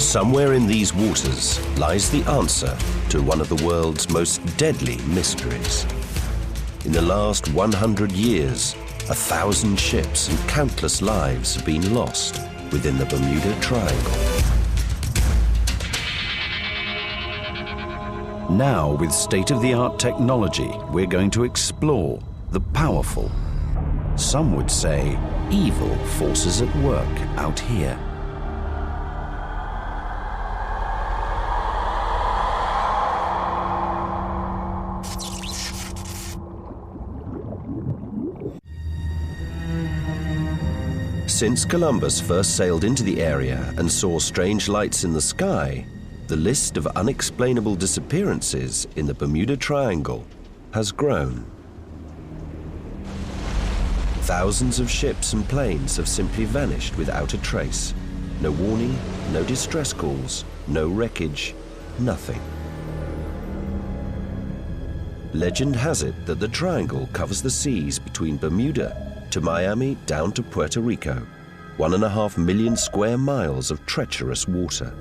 Somewhere in these waters lies the answer to one of the world's most deadly mysteries. In the last 100 years, 1,000 ships and countless lives have been lost within the Bermuda Triangle. Now, with state-of-the-art technology, we're going to explore the powerful, some would say evil forces at work out here. Since Columbus first sailed into the area and saw strange lights in the sky, the list of unexplainable disappearances in the Bermuda Triangle has grown. Thousands of ships and planes have simply vanished without a trace. No warning, no distress calls, no wreckage, nothing. Legend has it that the triangle covers the seas between Bermuda to Miami down to Puerto Rico, 1.5 million square miles of treacherous water.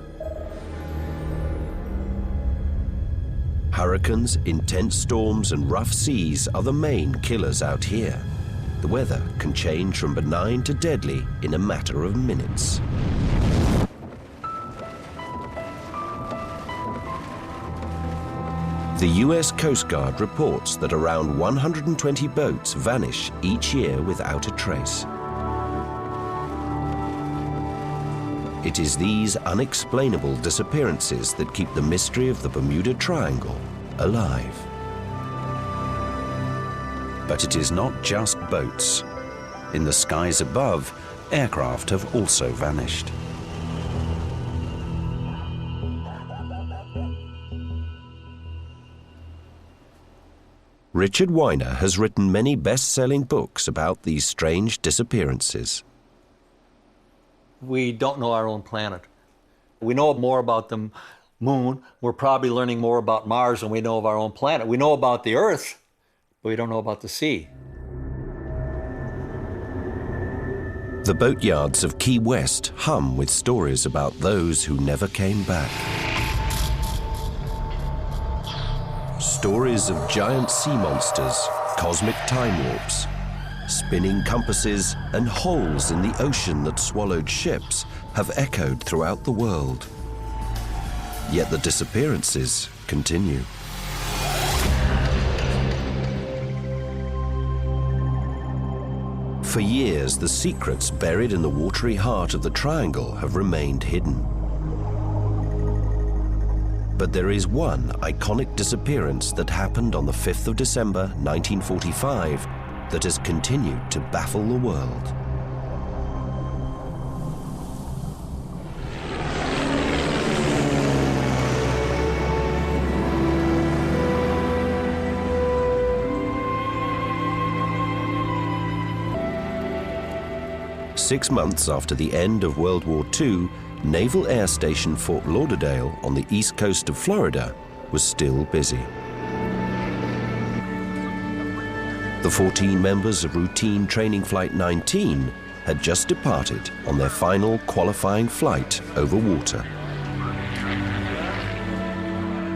Hurricanes, intense storms, and rough seas are the main killers out here. The weather can change from benign to deadly in a matter of minutes. The US Coast Guard reports that around 120 boats vanish each year without a trace. It is these unexplainable disappearances that keep the mystery of the Bermuda Triangle alive. But it is not just boats. In the skies above, aircraft have also vanished. Richard Weiner has written many best-selling books about these strange disappearances. We don't know our own planet. We know more about the moon. We're probably learning more about Mars than we know of our own planet. We know about the Earth, but we don't know about the sea. The boatyards of Key West hum with stories about those who never came back. Stories of giant sea monsters, cosmic time warps, spinning compasses, and holes in the ocean that swallowed ships have echoed throughout the world. Yet the disappearances continue. For years, the secrets buried in the watery heart of the triangle have remained hidden. But there is one iconic disappearance that happened on the 5th of December, 1945, that has continued to baffle the world. Six months after the end of World War II, Naval Air Station Fort Lauderdale on the east coast of Florida was still busy. The 14 members of routine training Flight 19 had just departed on their final qualifying flight over water.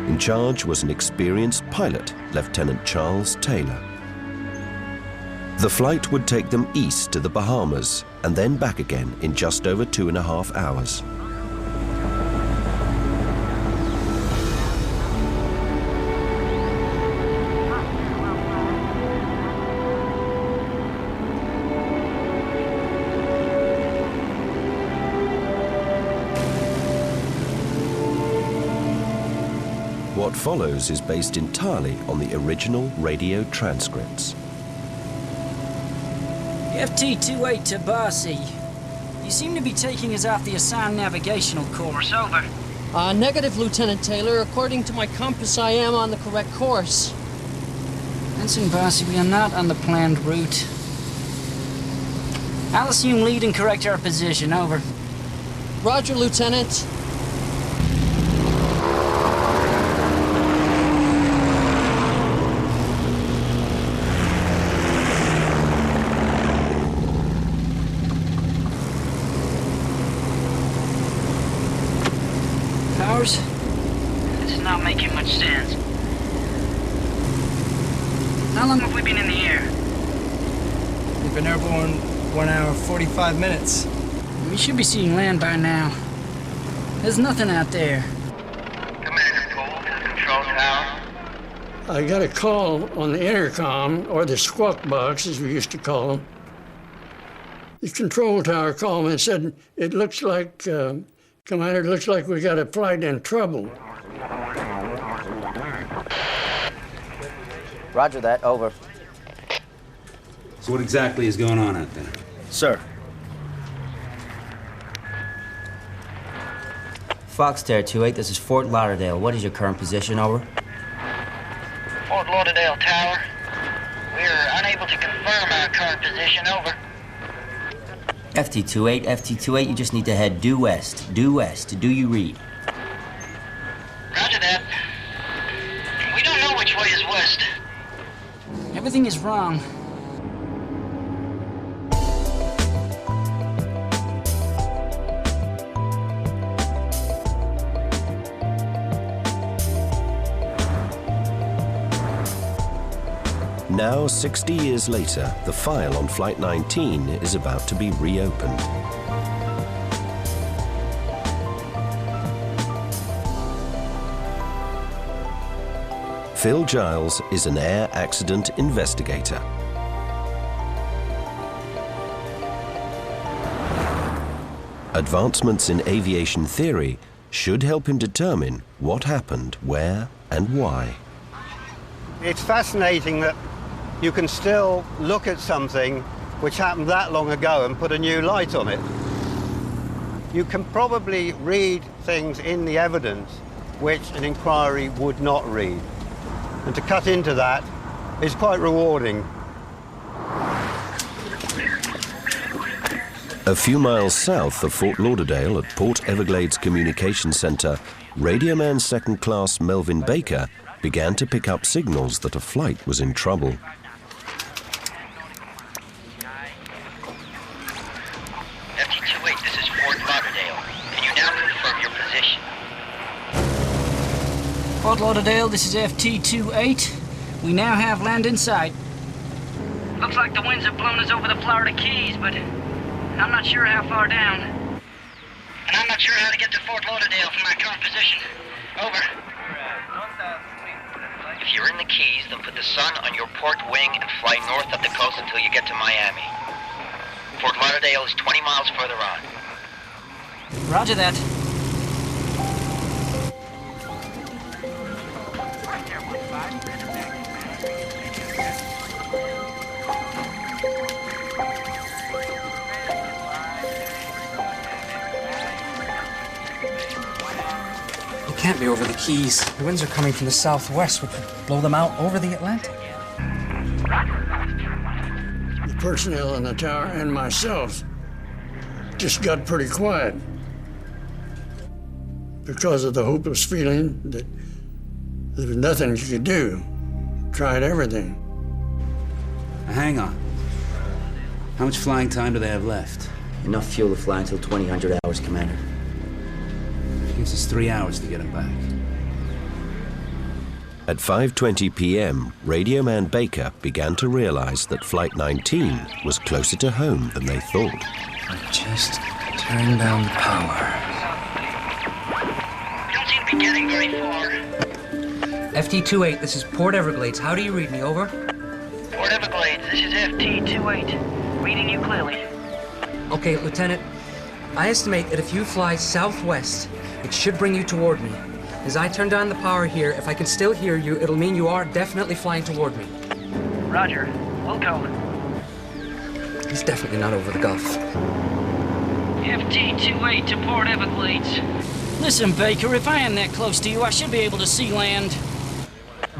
In charge was an experienced pilot, Lieutenant Charles Taylor. The flight would take them east to the Bahamas and then back again in just over 2.5 hours. What follows is based entirely on the original radio transcripts. FT-28 Tabasi. You seem to be taking us off the assigned navigational course. Over. Negative, Lieutenant Taylor. According to my compass, I am on the correct course. Ensign Bassi, we are not on the planned route. I'll assume lead and correct our position. Over. Roger, Lieutenant. hours? It's not making much sense. How long have we been in the air? We've been airborne 1 hour, 45 minutes. We should be seeing land by now. There's nothing out there. Commander Cole, control tower. I got a call on the intercom, or the squawk box, as we used to call them. The control tower called me and said, it looks like, Commander, it looks like we got a flight in trouble. Roger that, over. So what exactly is going on out there? Sir. Foxterre 2-8, this is Fort Lauderdale. What is your current position, over? Fort Lauderdale Tower. We're unable to confirm our current position, over. FT-28, FT-28, you just need to head due west. Due west. Do you read? Roger that. We don't know which way is west. Everything is wrong. Now, 60 years later, the file on Flight 19 is about to be reopened. Phil Giles is an air accident investigator. Advancements in aviation theory should help him determine what happened, where, and why. It's fascinating that you can still look at something which happened that long ago and put a new light on it. You can probably read things in the evidence which an inquiry would not read. And to cut into that is quite rewarding. A few miles south of Fort Lauderdale at Port Everglades Communications Center, radioman second class Melvin Baker began to pick up signals that a flight was in trouble. FT-28, this is Fort Lauderdale. Can you now confirm your position? Fort Lauderdale, this is FT-28. We now have land in sight. Looks like the winds have blown us over the Florida Keys, but I'm not sure how far down. And I'm not sure how to get to Fort Lauderdale from my current position. Over. If you're in the Keys, then put the sun on your port wing and fly north up the coast until you get to Miami. Fort Lauderdale is 20 miles further on. Roger that. It can't be over the Keys. The winds are coming from the southwest, which would blow them out over the Atlantic. The personnel in the tower and myself just got pretty quiet because of the hopeless feeling that there was nothing you could do. Tried everything. Now, hang on. How much flying time do they have left? Enough fuel to fly until 2000 hours, Commander. Gives us 3 hours to get them back. At 5:20 p.m., radioman Baker began to realize that Flight 19 was closer to home than they thought. I just turned down the power. We don't seem to be getting very far. FT-28, this is Port Everglades. How do you read me, over? Port Everglades, this is FT-28. Reading you clearly. Okay, Lieutenant. I estimate that if you fly southwest, it should bring you toward me. As I turn down the power here, if I can still hear you, it'll mean you are definitely flying toward me. Roger. We'll go. He's definitely not over the Gulf. FT-28 to Port Everglades. Listen, Baker, if I am that close to you, I should be able to see land.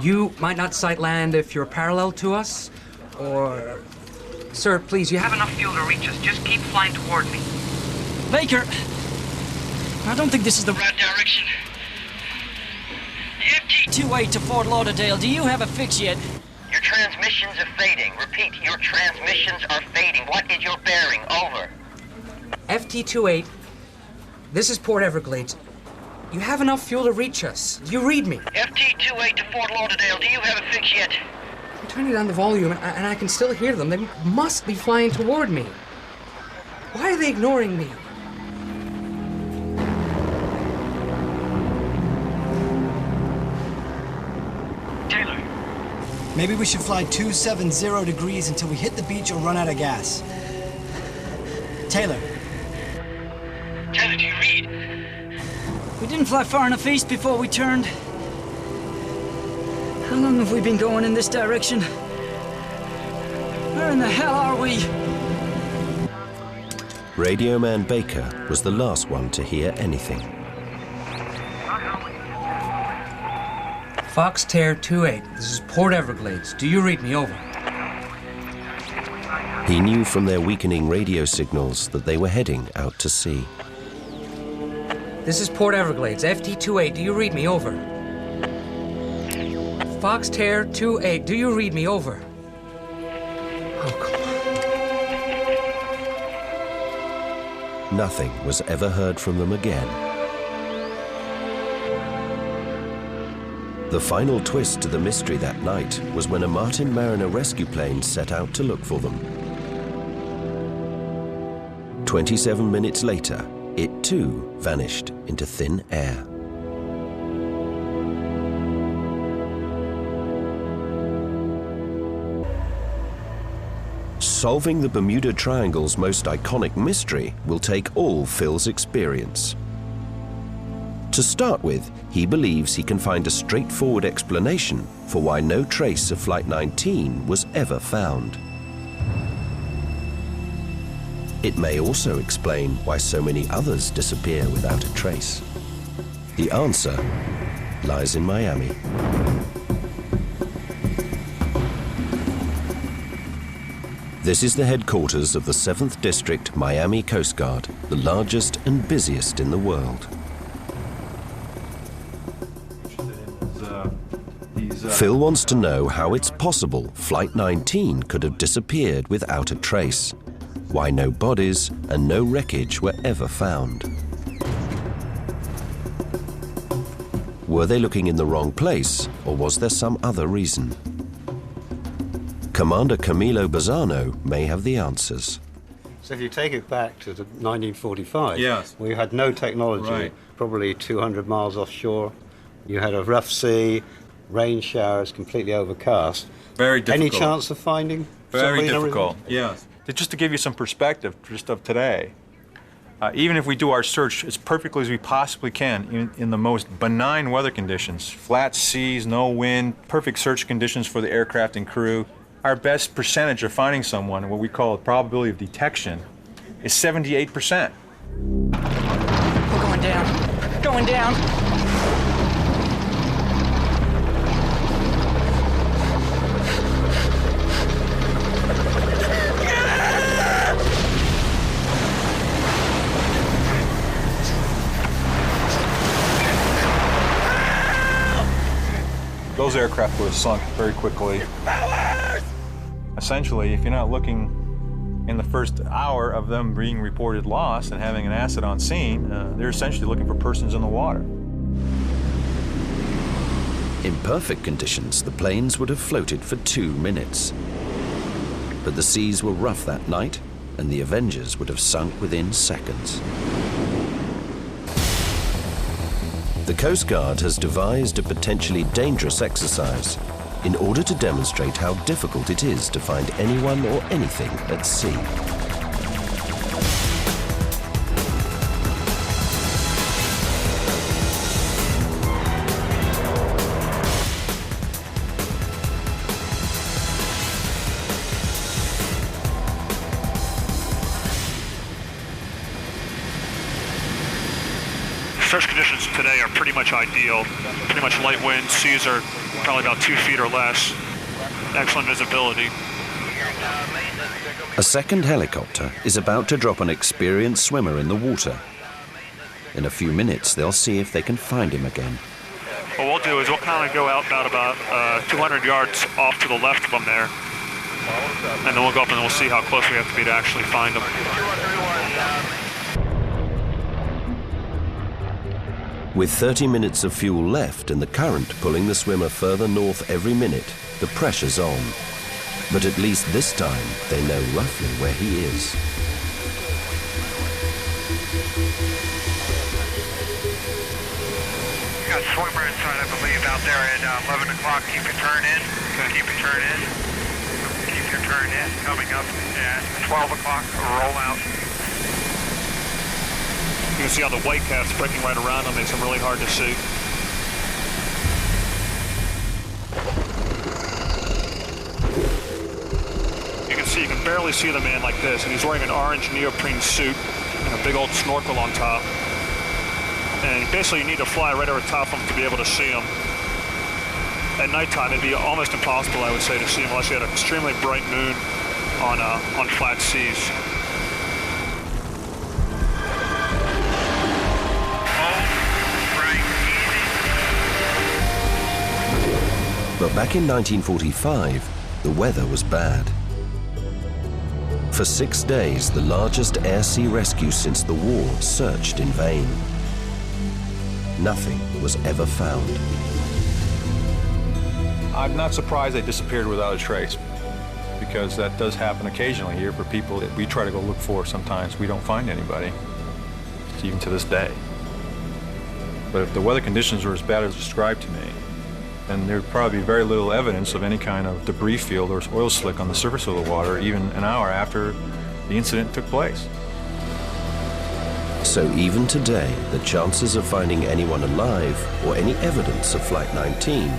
You might not sight land if you're parallel to us, or... Sir, please, you have enough fuel to reach us. Just keep flying toward me. Baker, I don't think this is the Right direction. FT-28 to Fort Lauderdale. Do you have a fix yet? Your transmissions are fading. Repeat, your transmissions are fading. What is your bearing? Over. FT-28, this is Port Everglades. You have enough fuel to reach us. Do you read me? FT28 to Fort Lauderdale. Do you have a fix yet? I'm turning down the volume, and I can still hear them. They must be flying toward me. Why are they ignoring me? Taylor. Maybe we should fly 270 degrees until we hit the beach or run out of gas. Taylor. Taylor, do you read? We didn't fly far enough east before we turned. How long have we been going in this direction? Where in the hell are we? Radio Man Baker was the last one to hear anything. Foxterre 28, this is Port Everglades. Do you read me? Over. He knew from their weakening radio signals that they were heading out to sea. This is Port Everglades, FT28. Do you read me? Over. Foxterre 28, do you read me? Over. Oh, come on. Nothing was ever heard from them again. The final twist to the mystery that night was when a Martin Mariner rescue plane set out to look for them. 27 minutes later, it too vanished into thin air. Solving the Bermuda Triangle's most iconic mystery will take all Phil's experience. To start with, he believes he can find a straightforward explanation for why no trace of Flight 19 was ever found. It may also explain why so many others disappear without a trace. The answer lies in Miami. This is the headquarters of the 7th District Miami Coast Guard, the largest and busiest in the world. Phil wants to know how it's possible Flight 19 could have disappeared without a trace, why no bodies and no wreckage were ever found. Were they looking in the wrong place, or was there some other reason? Commander Camilo Bazzano may have the answers. So if you take it back to 1945, yes, we had no technology, right, probably 200 miles offshore. You had a rough sea, rain showers, completely overcast. Very difficult. Any chance of finding? Very difficult, yes. Just to give you some perspective, just of today, even if we do our search as perfectly as we possibly can in the most benign weather conditions, flat seas, no wind, perfect search conditions for the aircraft and crew, our best percentage of finding someone, what we call a probability of detection, is 78%. We're going down. Going down. Those aircraft would have sunk very quickly. Essentially, if you're not looking in the first hour of them being reported lost and having an asset on scene, they're essentially looking for persons in the water. In perfect conditions, the planes would have floated for 2 minutes. But the seas were rough that night, and the Avengers would have sunk within seconds. The Coast Guard has devised a potentially dangerous exercise in order to demonstrate how difficult it is to find anyone or anything at sea. Search conditions today are pretty much ideal. Pretty much light wind, seas are probably about 2 feet or less. Excellent visibility. A second helicopter is about to drop an experienced swimmer in the water. In a few minutes, they'll see if they can find him again. What we'll do is we'll kind of go out about 200 yards off to the left of them there. And then we'll go up and we'll see how close we have to be to actually find them. With 30 minutes of fuel left and the current pulling the swimmer further north every minute, the pressure's on. But at least this time, they know roughly where he is. Got a swimmer inside, I believe, out there at 11 o'clock. Keep your turn in. Keep your turn in. Keep your turn in. Coming up at 12 o'clock. Roll out. You can see how the white caps breaking right around them makes them really hard to see. You can barely see the man like this, and he's wearing an orange neoprene suit and a big old snorkel on top. And basically you need to fly right over top of him to be able to see him. At nighttime, it'd be almost impossible, I would say, to see him unless you had an extremely bright moon on flat seas. But back in 1945, the weather was bad. For 6 days, the largest air-sea rescue since the war searched in vain. Nothing was ever found. I'm not surprised they disappeared without a trace, because that does happen occasionally here for people that we try to go look for. Sometimes we don't find anybody, even to this day. But if the weather conditions were as bad as described to me, then there'd probably be very little evidence of any kind of debris field or oil slick on the surface of the water even an hour after the incident took place. So even today, the chances of finding anyone alive or any evidence of Flight 19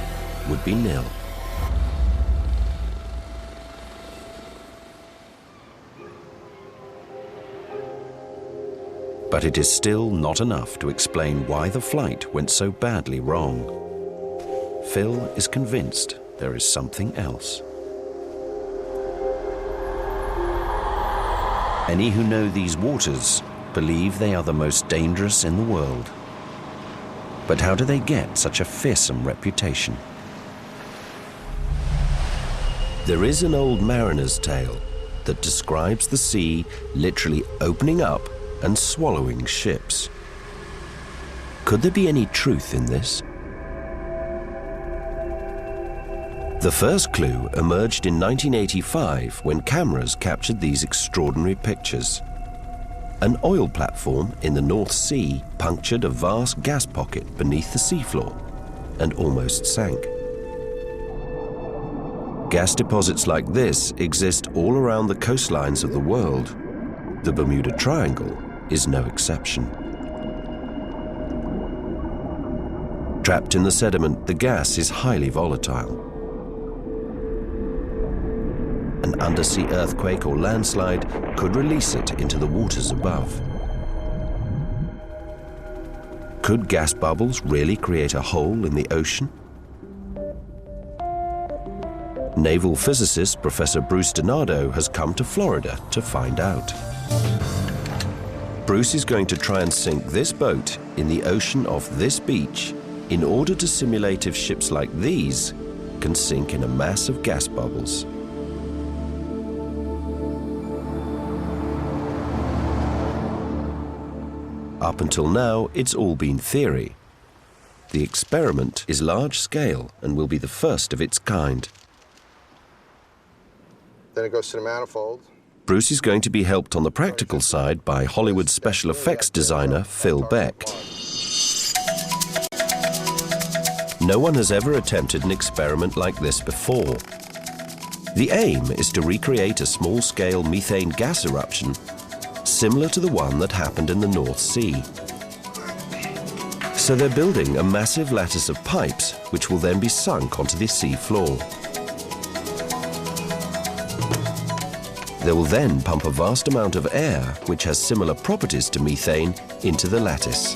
would be nil. But it is still not enough to explain why the flight went so badly wrong. Phil is convinced there is something else. Any who know these waters believe they are the most dangerous in the world. But how do they get such a fearsome reputation? There is an old mariner's tale that describes the sea literally opening up and swallowing ships. Could there be any truth in this? The first clue emerged in 1985 when cameras captured these extraordinary pictures. An oil platform in the North Sea punctured a vast gas pocket beneath the seafloor and almost sank. Gas deposits like this exist all around the coastlines of the world. The Bermuda Triangle is no exception. Trapped in the sediment, the gas is highly volatile. An undersea earthquake or landslide could release it into the waters above. Could gas bubbles really create a hole in the ocean? Naval physicist Professor Bruce Donato has come to Florida to find out. Bruce is going to try and sink this boat in the ocean off this beach in order to simulate if ships like these can sink in a mass of gas bubbles. Up until now, it's all been theory. The experiment is large-scale and will be the first of its kind. Then it goes to the manifold. Bruce is going to be helped on the practical side by Hollywood special effects designer Phil Beck. No one has ever attempted an experiment like this before. The aim is to recreate a small-scale methane gas eruption similar to the one that happened in the North Sea. So they're building a massive lattice of pipes which will then be sunk onto the sea floor. They will then pump a vast amount of air, which has similar properties to methane, into the lattice.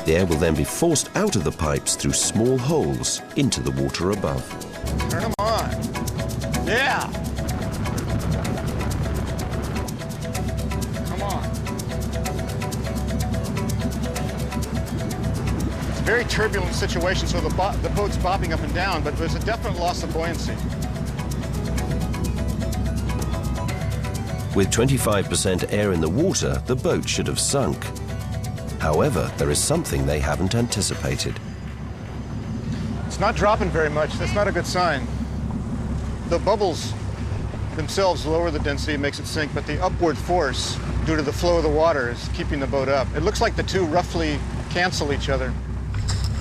The air will then be forced out of the pipes through small holes into the water above. Turn them on. Yeah. Come on. It's a very turbulent situation, so the boat's bobbing up and down, but there's a definite loss of buoyancy. With 25% air in the water, the boat should have sunk. However, there is something they haven't anticipated. It's not dropping very much. That's not a good sign. The bubbles themselves lower the density, makes it sink, but the upward force due to the flow of the water is keeping the boat up. It looks like the two roughly cancel each other.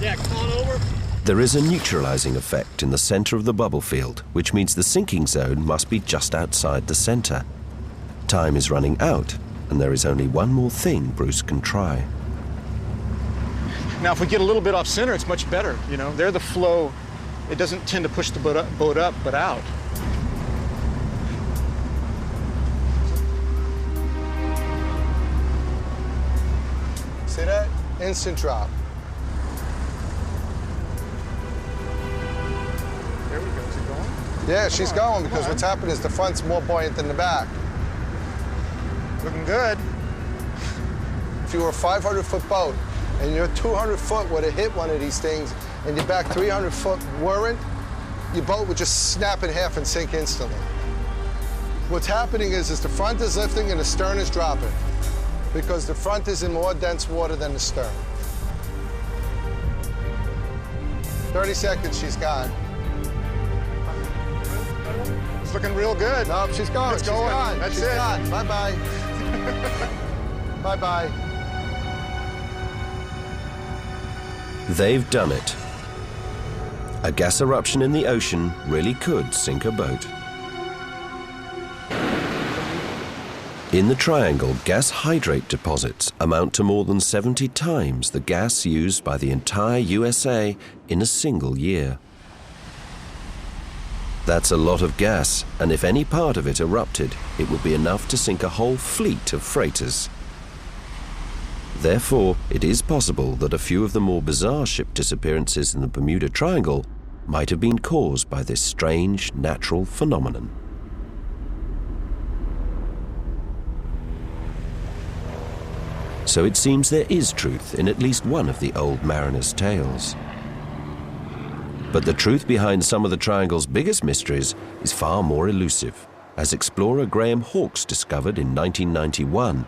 Yeah, come on over. There is a neutralizing effect in the center of the bubble field, which means the sinking zone must be just outside the center. Time is running out, and there is only one more thing Bruce can try. Now, if we get a little bit off center, it's much better. You know, there the flow, it doesn't tend to push the boat up, but out. See that? Instant drop. There we go. Is it going? Yeah, she's going because what's happening is the front's more buoyant than the back. Looking good. If you were a 500-foot boat and your 200-foot would have hit one of these things and your back 300-foot weren't, your boat would just snap in half and sink instantly. What's happening is the front is lifting and the stern is dropping because the front is in more dense water than the stern. 30 seconds, she's gone. It's looking real good. No, she's gone. It's She's going. gone. That's She's it. gone. Bye-bye. Bye-bye. They've done it. A gas eruption in the ocean really could sink a boat. In the triangle, gas hydrate deposits amount to more than 70 times the gas used by the entire USA in a single year. That's a lot of gas, and if any part of it erupted, it would be enough to sink a whole fleet of freighters. Therefore, it is possible that a few of the more bizarre ship disappearances in the Bermuda Triangle might have been caused by this strange natural phenomenon. So it seems there is truth in at least one of the old mariners' tales. But the truth behind some of the Triangle's biggest mysteries is far more elusive, as explorer Graham Hawkes discovered in 1991.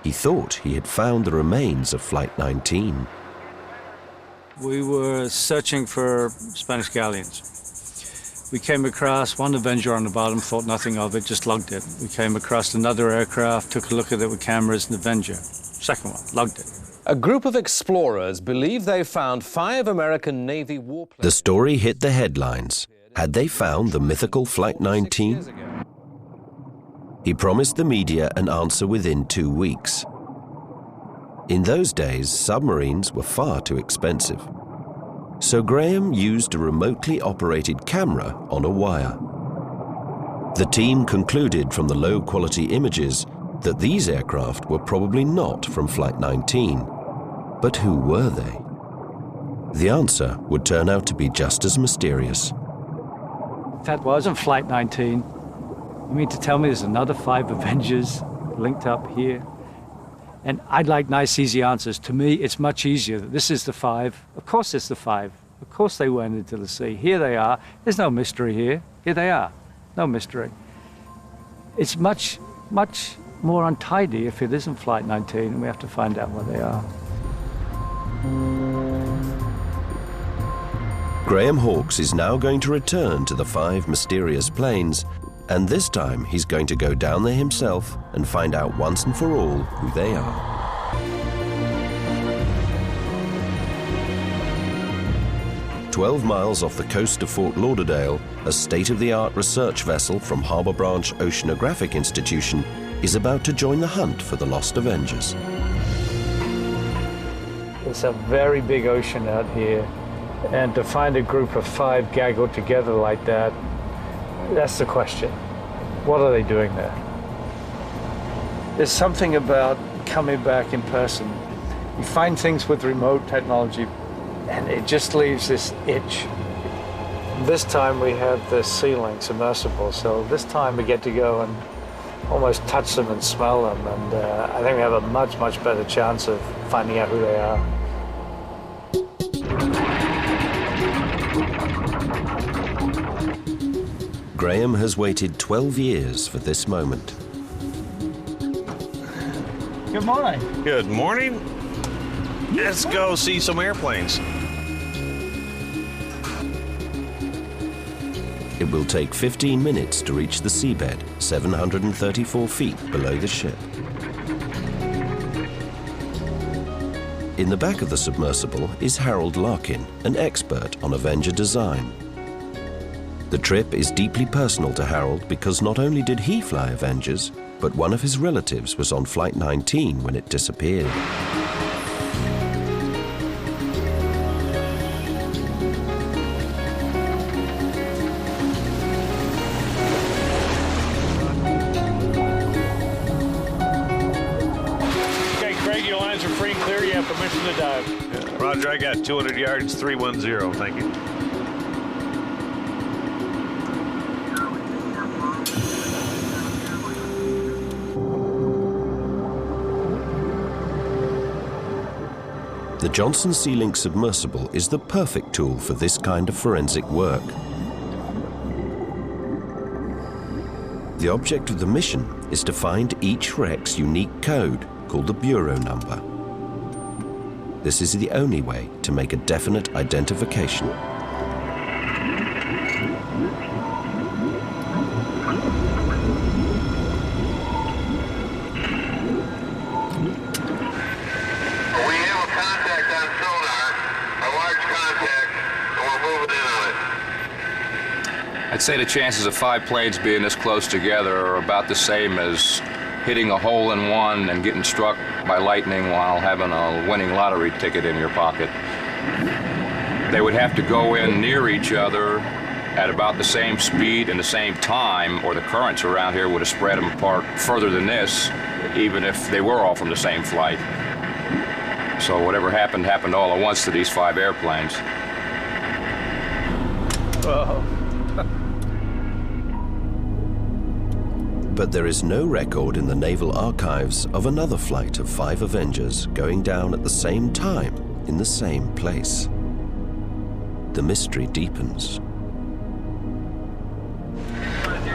He thought he had found the remains of Flight 19. We were searching for Spanish galleons. We came across one Avenger on the bottom, thought nothing of it, just lugged it. We came across another aircraft, took a look at it with cameras, an Avenger. Second one, lugged it. A group of explorers believe they found 5 American Navy warplanes. The story hit the headlines. Had they found the mythical Flight 19? He promised the media an answer within 2 weeks. In those days, submarines were far too expensive. So Graham used a remotely operated camera on a wire. The team concluded from the low-quality images that these aircraft were probably not from Flight 19. But who were they? The answer would turn out to be just as mysterious. If that wasn't Flight 19, you mean to tell me there's another 5 Avengers linked up here? And I'd like nice, easy answers. To me, it's much easier that this is the 5. Of course it's the 5. Of course they went into the sea. Here they are. There's no mystery here. Here they are. No mystery. It's much, much more untidy if it isn't Flight 19, and we have to find out where they are. Graham Hawkes is now going to return to the 5 mysterious planes, and this time he's going to go down there himself and find out once and for all who they are. "12 miles off the coast of Fort Lauderdale, a state-of-the-art research vessel from Harbor Branch Oceanographic Institution is about to join the hunt for the lost Avengers. It's a very big ocean out here, and to find a group of 5 gaggled together like that, that's the question. What are they doing there? There's something about coming back in person. You find things with remote technology, and it just leaves this itch. This time we have the ceiling submersible, so this time we get to go and almost touch them and smell them, and I think we have a much, much better chance of finding out who they are. Graham has waited 12 years for this moment. Good morning. Good morning. Let's go see some airplanes. It will take 15 minutes to reach the seabed, 734 feet below the ship. In the back of the submersible is Harold Larkin, an expert on Avenger design. The trip is deeply personal to Harold because not only did he fly Avengers, but one of his relatives was on Flight 19 when it disappeared. Roger, I got 200 yards, 310, thank you. The Johnson Sea Link submersible is the perfect tool for this kind of forensic work. The object of the mission is to find each wreck's unique code, called the Bureau number. This is the only way to make a definite identification. I'd say the chances of 5 planes being this close together are about the same as hitting a hole in one and getting struck by lightning while having a winning lottery ticket in your pocket. They would have to go in near each other at about the same speed and the same time, or the currents around here would have spread them apart further than this, even if they were all from the same flight. So whatever happened, happened all at once to these 5 airplanes. Whoa. But there is no record in the naval archives of another flight of 5 Avengers going down at the same time in the same place. The mystery deepens.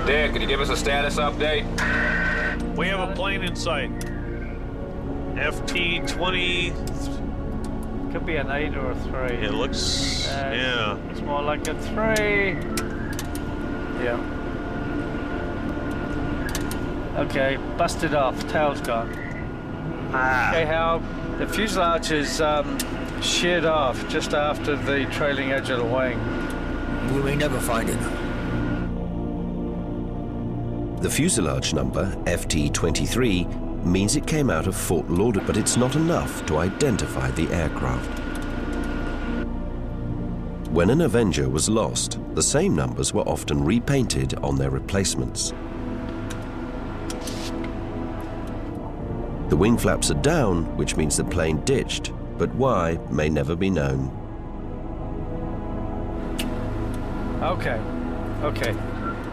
Dad, can you give us a status update? We have a plane in sight. FT-20. Could be an 8 or a 3. It looks, yeah. It's more like a 3. Yeah. Okay, busted off. Tail's gone. Okay, Hal, the fuselage is sheared off just after the trailing edge of the wing. We may never find it. The fuselage number, FT-23, means it came out of Fort Lauderdale, but it's not enough to identify the aircraft. When an Avenger was lost, the same numbers were often repainted on their replacements. The wing flaps are down, which means the plane ditched, but why may never be known. Okay.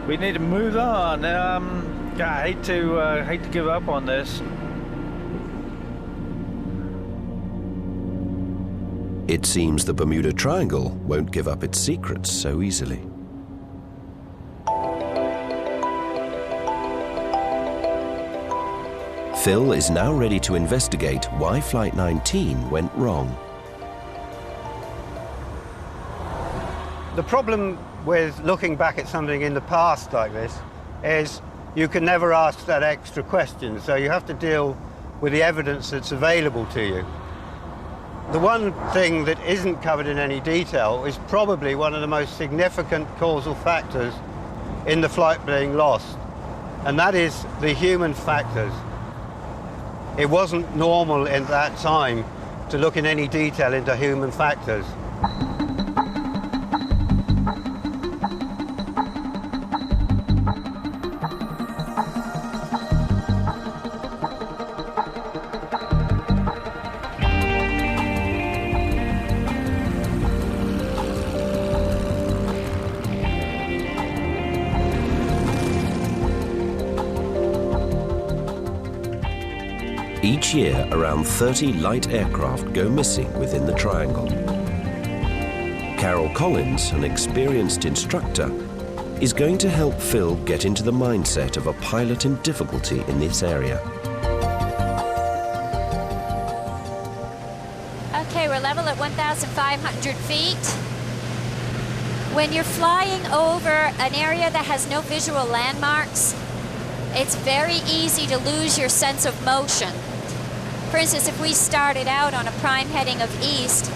We need to move on. I hate to give up on this. It seems the Bermuda Triangle won't give up its secrets so easily. Phil is now ready to investigate why Flight 19 went wrong. The problem with looking back at something in the past like this is you can never ask that extra question, so you have to deal with the evidence that's available to you. The one thing that isn't covered in any detail is probably one of the most significant causal factors in the flight being lost, and that is the human factors. It wasn't normal in that time to look in any detail into human factors. Each year, around 30 light aircraft go missing within the triangle. Carol Collins, an experienced instructor, is going to help Phil get into the mindset of a pilot in difficulty in this area. Okay, we're level at 1,500 feet. When you're flying over an area that has no visual landmarks, it's very easy to lose your sense of motion. For instance, if we started out on a prime heading of east,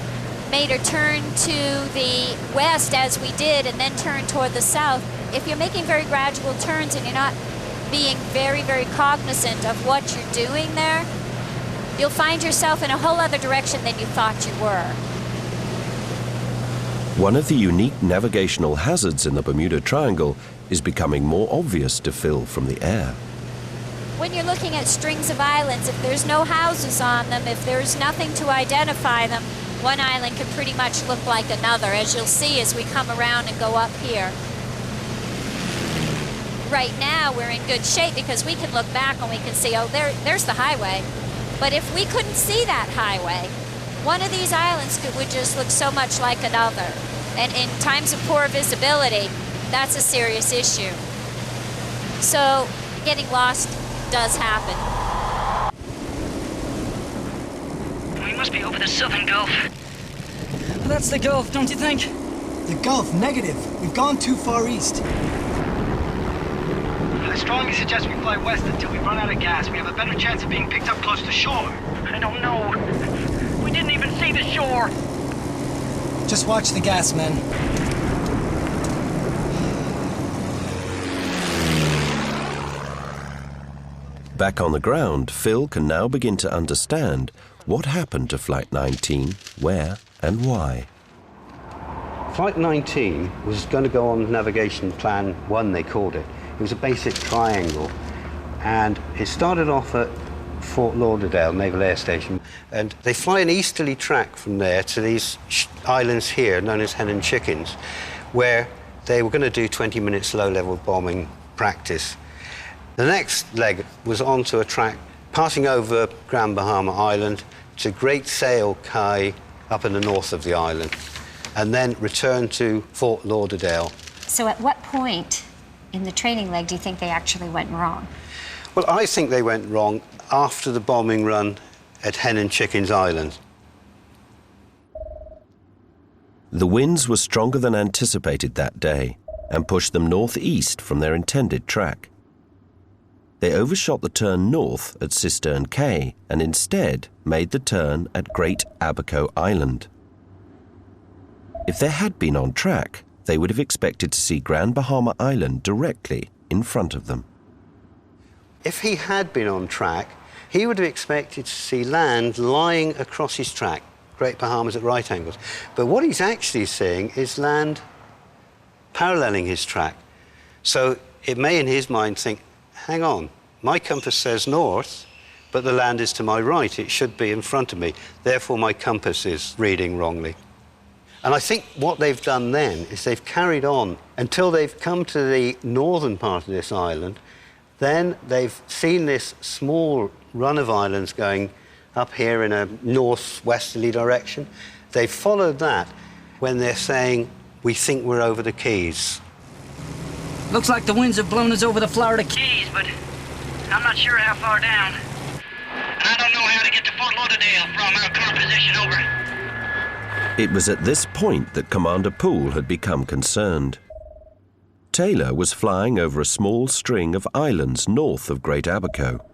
made a turn to the west as we did, and then turn toward the south, if you're making very gradual turns and you're not being very, very cognizant of what you're doing there, you'll find yourself in a whole other direction than you thought you were. One of the unique navigational hazards in the Bermuda Triangle is becoming more obvious to Phil from the air. When you're looking at strings of islands, if there's no houses on them, if there's nothing to identify them, one island can pretty much look like another, as you'll see as we come around and go up here. Right now, we're in good shape because we can look back and we can see, oh, there's the highway. But if we couldn't see that highway, one of these islands would just look so much like another. And in times of poor visibility, that's a serious issue. So getting lost does happen. We must be over the southern Gulf. Well, that's the Gulf, don't you think? The Gulf, negative. We've gone too far east. I strongly suggest we fly west until we run out of gas. We have a better chance of being picked up close to shore. I don't know. We didn't even see the shore. Just watch the gas, men. Back on the ground, Phil can now begin to understand what happened to Flight 19, where and why. Flight 19 was going to go on Navigation Plan 1, they called it. It was a basic triangle, and it started off at Fort Lauderdale Naval Air Station, and they fly an easterly track from there to these islands here, known as Hen and Chickens, where they were going to do 20 minutes low-level bombing practice. The next leg was onto a track passing over Grand Bahama Island to Great Sail Cay up in the north of the island, and then return to Fort Lauderdale. So at what point in the training leg do you think they actually went wrong? Well, I think they went wrong after the bombing run at Hen and Chickens Island. The winds were stronger than anticipated that day and pushed them northeast from their intended track. They overshot the turn north at Cistern Cay and instead made the turn at Great Abaco Island. If they had been on track, they would have expected to see Grand Bahama Island directly in front of them. If he had been on track, he would have expected to see land lying across his track, Great Bahamas at right angles. But what he's actually seeing is land paralleling his track. So it may, in his mind, think, hang on, my compass says north, but the land is to my right. It should be in front of me. Therefore, my compass is reading wrongly. And I think what they've done then is they've carried on until they've come to the northern part of this island. Then they've seen this small run of islands going up here in a northwesterly direction. They've followed that when they're saying, we think we're over the Keys. Looks like the winds have blown us over the Florida Keys, but I'm not sure how far down. And I don't know how to get to Fort Lauderdale from our current position, over. It was at this point that Commander Poole had become concerned. Taylor was flying over a small string of islands north of Great Abaco.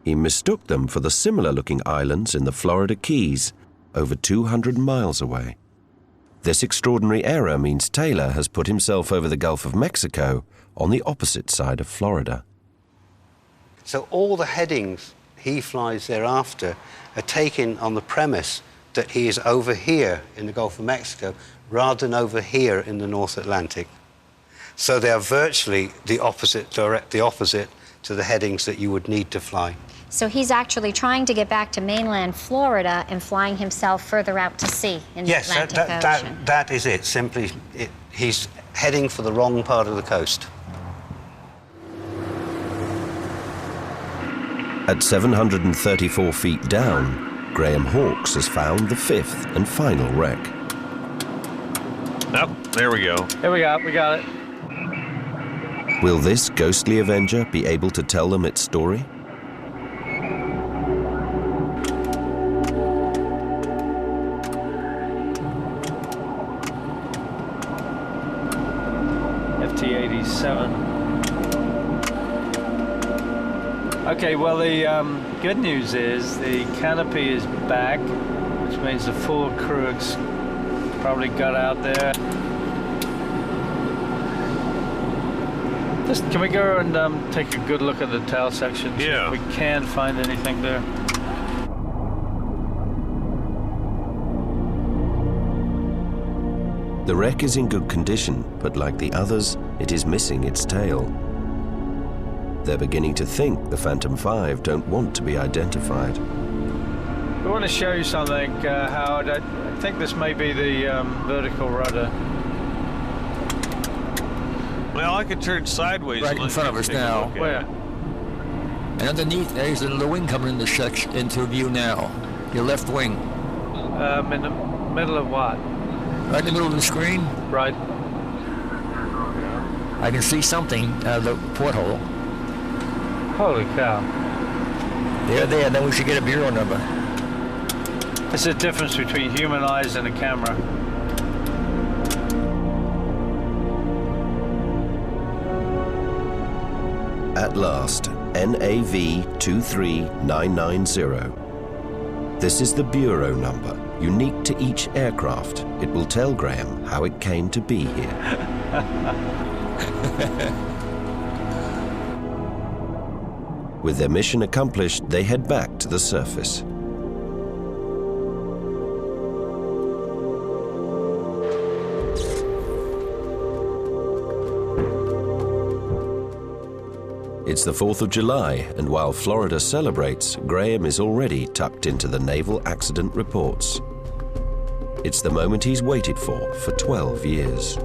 He mistook them for the similar-looking islands in the Florida Keys, over 200 miles away. This extraordinary error means Taylor has put himself over the Gulf of Mexico on the opposite side of Florida. So all the headings he flies thereafter are taken on the premise that he is over here in the Gulf of Mexico rather than over here in the North Atlantic. So they are virtually the opposite to the headings that you would need to fly. So he's actually trying to get back to mainland Florida and flying himself further out to sea in the Atlantic Ocean. That is it. Simply, he's heading for the wrong part of the coast. At 734 feet down, Graham Hawkes has found the fifth and final wreck. Oh, there we go. Here we got it. Will this ghostly Avenger be able to tell them its story? 87. Okay, well, the good news is the canopy is back, which means the full crew has probably got out there. Just, can we go and take a good look at the tail section? Yeah. See if we can find anything there. The wreck is in good condition, but like the others, it is missing its tail. They're beginning to think the Phantom 5 don't want to be identified. We want to show you something, Howard. I think this may be the vertical rudder. Well, I could turn sideways. Right in front of us now. Where? And underneath there's the wing coming into view now. Your left wing. In the middle of what? Right in the middle of the screen. Right. I can see something out of the porthole. Holy cow. They're there, then we should get a bureau number. There's a difference between human eyes and a camera. At last, NAV 23990. This is the bureau number, unique to each aircraft. It will tell Graham how it came to be here. With their mission accomplished, they head back to the surface. It's the 4th of July, and while Florida celebrates, Graham is already tucked into the naval accident reports. It's the moment he's waited for 12 years.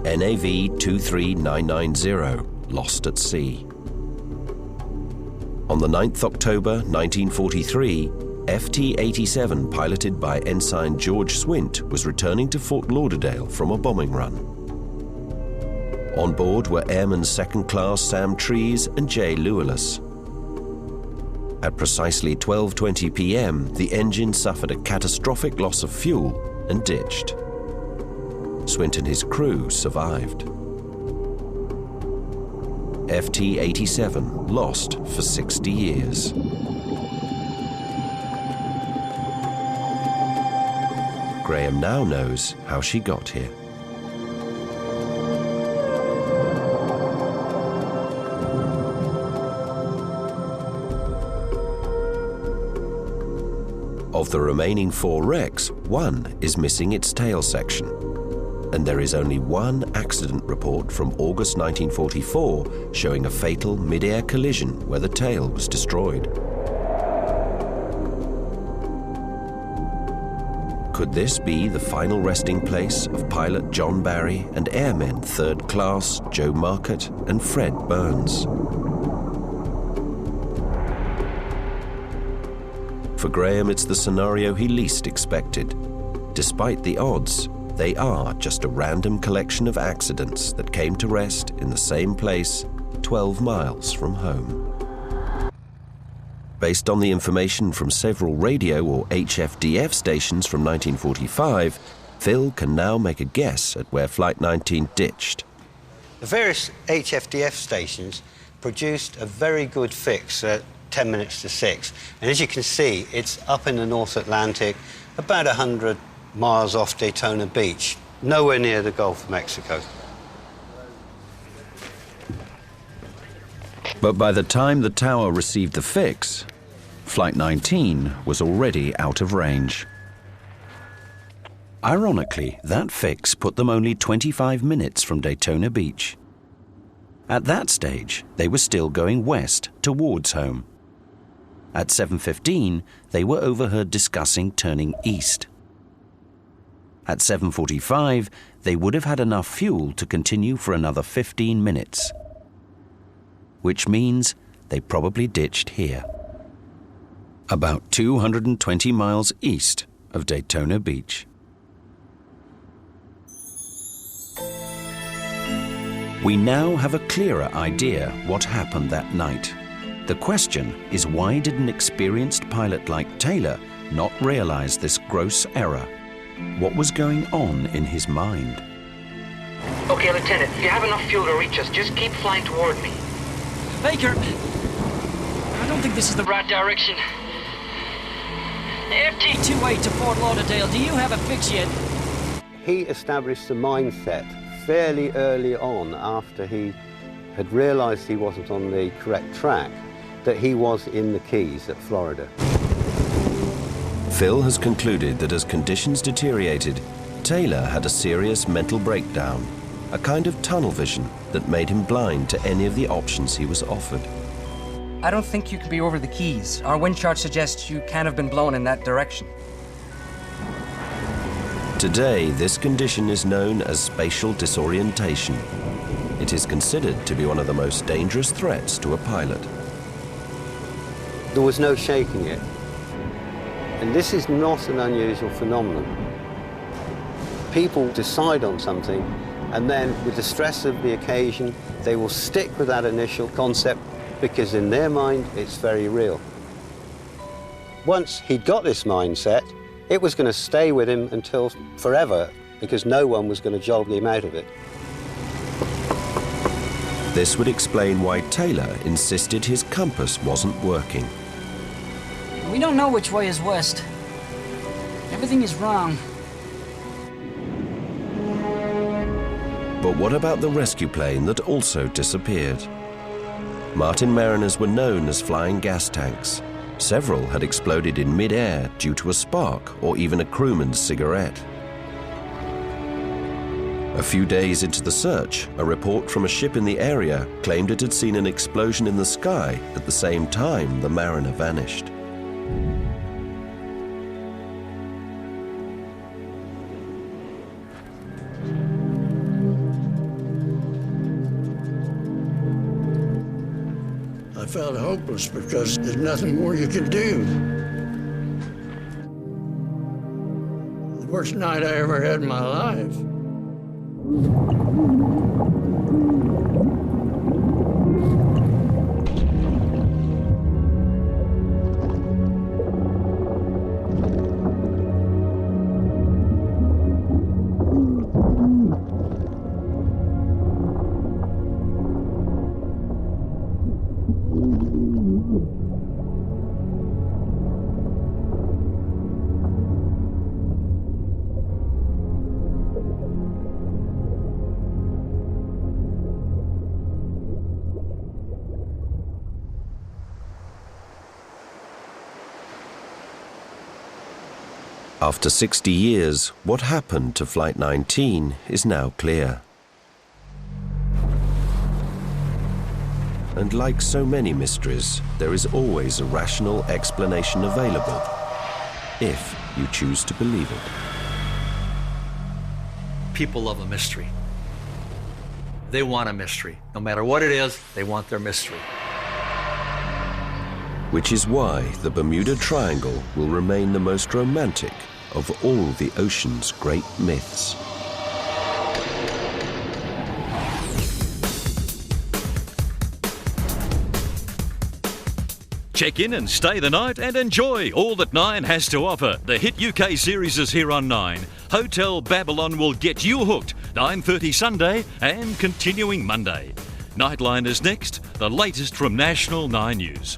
NAV 23990, lost at sea. On the 9th October 1943, FT-87 piloted by Ensign George Swint was returning to Fort Lauderdale from a bombing run. On board were Airman Second Class Sam Trees and Jay Lewis. At precisely 12:20 p.m., the engine suffered a catastrophic loss of fuel and ditched. Swint and his crew survived. FT-87 lost for 60 years. Graham now knows how she got here. Of the remaining 4 wrecks, 1 is missing its tail section. And there is only 1 accident report from August 1944 showing a fatal mid-air collision where the tail was destroyed. Could this be the final resting place of pilot John Barry and airmen 3rd Class Joe Marcotte and Fred Burns? For Graham, it's the scenario he least expected. Despite the odds, they are just a random collection of accidents that came to rest in the same place 12 miles from home. Based on the information from several radio or HFDF stations from 1945, Phil can now make a guess at where Flight 19 ditched. The various HFDF stations produced a very good fix at 10 minutes to 6. And as you can see, it's up in the North Atlantic, about 100 miles off Daytona Beach, nowhere near the Gulf of Mexico. But by the time the tower received the fix, Flight 19 was already out of range. Ironically, that fix put them only 25 minutes from Daytona Beach. At that stage, they were still going west towards home. At 7:15, they were overheard discussing turning east. At 7:45, they would have had enough fuel to continue for another 15 minutes. Which means they probably ditched here, about 220 miles east of Daytona Beach. We now have a clearer idea what happened that night. The question is, why did an experienced pilot like Taylor not realize this gross error? What was going on in his mind? Okay, Lieutenant, if you have enough fuel to reach us, just keep flying toward me. Baker, I don't think this is the right direction. FT-28 to Fort Lauderdale, do you have a fix yet? He established the mindset fairly early on, after he had realized he wasn't on the correct track, that he was in the Keys at Florida. Phil has concluded that as conditions deteriorated, Taylor had a serious mental breakdown, a kind of tunnel vision that made him blind to any of the options he was offered. I don't think you can be over the Keys. Our wind chart suggests you can't have been blown in that direction. Today, this condition is known as spatial disorientation. It is considered to be one of the most dangerous threats to a pilot. There was no shaking it. And this is not an unusual phenomenon. People decide on something, and then with the stress of the occasion, they will stick with that initial concept because in their mind, it's very real. Once he'd got this mindset, it was going to stay with him until forever, because no one was going to jog him out of it. This would explain why Taylor insisted his compass wasn't working. We don't know which way is west. Everything is wrong. But what about the rescue plane that also disappeared? Martin mariners were known as flying gas tanks. Several had exploded in mid-air due to a spark or even a crewman's cigarette. A few days into the search, a report from a ship in the area claimed it had seen an explosion in the sky at the same time the mariner vanished. I felt hopeless because there's nothing more you can do. The worst night I ever had in my life. After 60 years, what happened to Flight 19 is now clear. And like so many mysteries, there is always a rational explanation available, if you choose to believe it. People love a mystery. They want a mystery. No matter what it is, they want their mystery. Which is why the Bermuda Triangle will remain the most romantic of all the ocean's great myths. Check in and stay the night and enjoy all that 9 has to offer. The hit UK series is here on 9. Hotel Babylon will get you hooked, 9:30 Sunday and continuing Monday. Nightline is next, the latest from National 9 News.